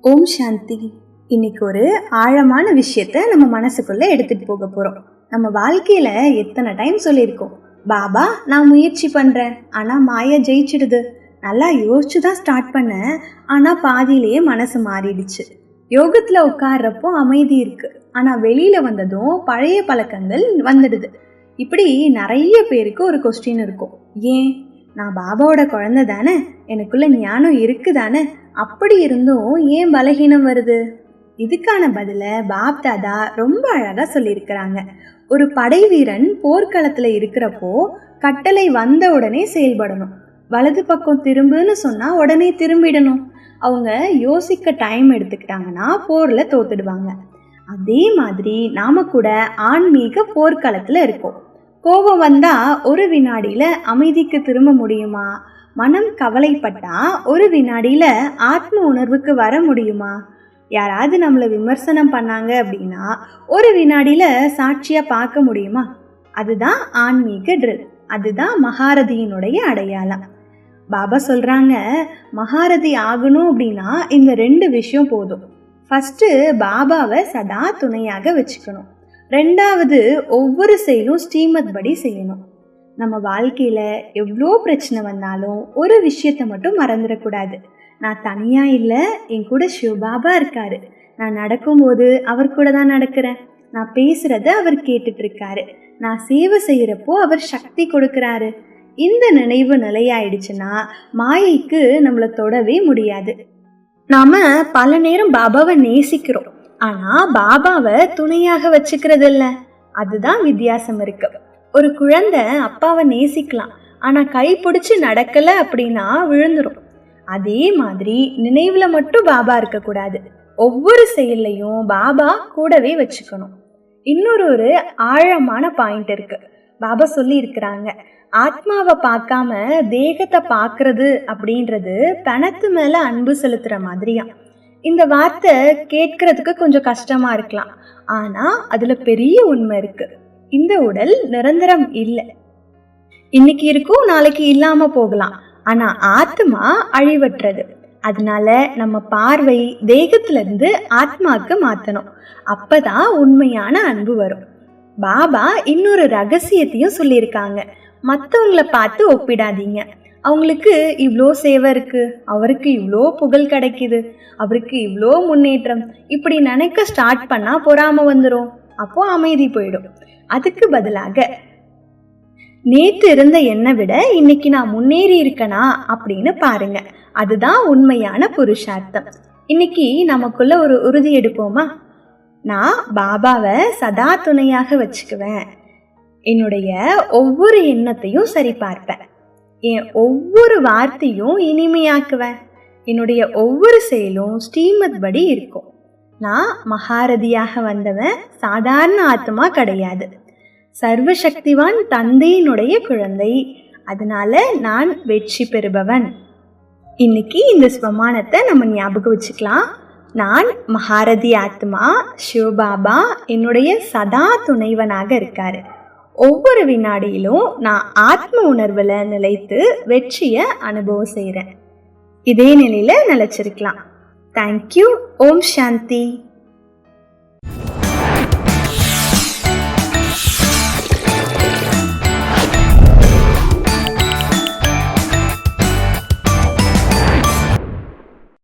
ஓம் சாந்தி. இன்னைக்கு ஒரு ஆழமான விஷயத்த நம்ம மனசுக்குள்ள எடுத்துட்டு போக போறோம். நம்ம வாழ்க்கையில எத்தனை டைம் சொல்லியிருக்கோம், பாபா நான் முயற்சி பண்றேன் ஆனா மாயா ஜெயிச்சிடுது, நல்லா யோசிச்சு தான் ஸ்டார்ட் பண்ணேன் ஆனா பாதியிலேயே மனசு மாறிடுச்சு. யோகத்துல உட்கார்றப்போ அமைதி இருக்கு ஆனா வெளியில வந்ததும் பழைய பழக்கங்கள் வந்துடுது. இப்படி நிறைய பேருக்கு ஒரு கொஸ்டின் இருக்கும், ஏன் நான் பாபாவோட குழந்தை தானே, எனக்குள்ள ஞானம் இருக்கு தானே, அப்படி இருந்தும் ஏன் பலகீனம் வருது? இதுக்கான பதில பாப் தாதா ரொம்ப அழகா சொல்லியிருக்கிறாங்க. ஒரு படை வீரன் போர்க்களத்துல இருக்கிறப்போ கட்டளை வந்த உடனே செயல்படணும். வலது பக்கம் திரும்புன்னு சொன்னா உடனே திரும்பிடணும். அவங்க யோசிக்க டைம் எடுத்துக்கிட்டாங்கன்னா போர்ல தோத்துடுவாங்க. அதே மாதிரி நாம கூட ஆன்மீக போர்க்களத்துல இருக்கோம். கோபம் வந்தா ஒரு வினாடியில அமைதிக்கு திரும்ப முடியுமா? மனம் கவலைப்பட்டா ஒரு வினாடியில ஆத்ம உணர்வுக்கு வர முடியுமா? யாராவது நம்மளை விமர்சனம் பண்ணாங்க அப்படின்னா ஒரு வினாடியில சாட்சியா பார்க்க முடியுமா? அதுதான் ஆன்மீக ட்ரில், அதுதான் மகாரதியினுடைய அடையாளம். பாபா சொல்றாங்க, மகாரதி ஆகணும் அப்படின்னா இந்த 2 விஷயம் போதும். ஃபர்ஸ்ட் பாபாவை சதா துணையாக வச்சுக்கணும். 2வது ஒவ்வொரு செயலும் ஸ்ரீமத் படி செய்யணும். நம்ம வாழ்க்கையில எவ்வளோ பிரச்சனை வந்தாலும் ஒரு விஷயத்த மட்டும் மறந்துடக்கூடாது. நான் தனியா இல்லை, என் கூட சிவபாபா இருக்காரு. நான் நடக்கும்போது அவர் கூட தான் நடக்கிறேன். நான் பேசுறத அவர் கேட்டுட்டு இருக்காரு. நான் சேவை செய்யறப்போ அவர் சக்தி கொடுக்கறாரு. இந்த நினைவு நிலையாயிடுச்சுன்னா மாயைக்கு நம்மளை தொடவே முடியாது. நாம பல நேரம் பாபாவை நேசிக்கிறோம் ஆனா பாபாவை துணையாக வச்சுக்கிறது இல்ல. அதுதான் வித்தியாசம் இருக்கு. ஒரு குழந்தை அப்பாவை நேசிக்கலாம் ஆனா கை பிடிச்சு நடக்கல அப்படின்னா விழுந்துரும். அதே மாதிரி நினைவுல மட்டும் பாபா இருக்கக்கூடாது, ஒவ்வொரு செயல்லையும் பாபா கூடவே வச்சுக்கணும். இன்னொரு ஆழமான பாயிண்ட் இருக்கு. பாபா சொல்லி இருக்கிறாங்க, ஆத்மாவை பார்க்காம தேகத்தை பார்க்கறது அப்படின்றது பணத்து மேல அன்பு செலுத்துற மாதிரியா. இந்த வார்த்தை கேட்கறதுக்கு கொஞ்சம் கஷ்டமா இருக்கலாம், ஆனா அதுல பெரிய உண்மை இருக்கு. இந்த உடல் நிரந்தரம் இல்லை, இன்னைக்கு இருக்கும் நாளைக்கு இல்லாம போகலாம். ஆனா ஆத்மா அழிவற்றது. அதனால நம்ம பார்வை தேகத்துல இருந்து ஆத்மாக்கு மாத்தணும். அப்பதான் உண்மையான அன்பு வரும். பாபா இன்னொரு ரகசியத்தையும் சொல்லியிருக்காங்க, மற்றவங்களை பார்த்து ஒப்பிடாதீங்க. அவங்களுக்கு இவ்வளோ சேவை இருக்கு, அவருக்கு இவ்வளோ புகழ் கிடைக்குது, அவருக்கு இவ்வளோ முன்னேற்றம், இப்படி நினைக்க ஸ்டார்ட் பண்ணா பொறாம வந்துடும். அப்போ அமைதி போயிடும். அதுக்கு பதிலாக நேற்று இருந்த என்னை விட இன்னைக்கு நான் முன்னேறி இருக்கனா அப்படின்னு பாருங்க. அதுதான் உண்மையான புருஷார்த்தம். இன்னைக்கு நமக்குள்ள ஒரு உறுதி எடுப்போமா? நான் பாபாவை சதா துணையாக வச்சுக்குவேன். என்னுடைய ஒவ்வொரு எண்ணத்தையும் சரி பார்ப்பேன். என் ஒவ்வொரு வார்த்தையும் இனிமையாக்குவேன். என்னுடைய ஒவ்வொரு செயலும் ஸ்ரீமத் படி இருக்கும். நான் மகாரதியாக வந்தவன் சாதாரண ஆத்மா கிடையாது, சர்வசக்திவான் தந்தையினுடைய குழந்தை. அதனால நான் வெற்றி பெறுபவன். இன்னைக்கு இந்த ஸ்வமானத்தை நம்ம ஞாபகம் வச்சுக்கலாம். நான் மகாரதி ஆத்மா, சிவபாபா என்னுடைய சதா துணைவனாக இருக்காரு. ஒவ்வொரு வினாடியிலும் நான் ஆத்ம உணர்வுல நிலைத்து வெற்றியை அனுபவம் செய்கிறேன். இதே நிலையில நிலைச்சிருக்கலாம். தேங்க்யூ. ஓம் சாந்தி.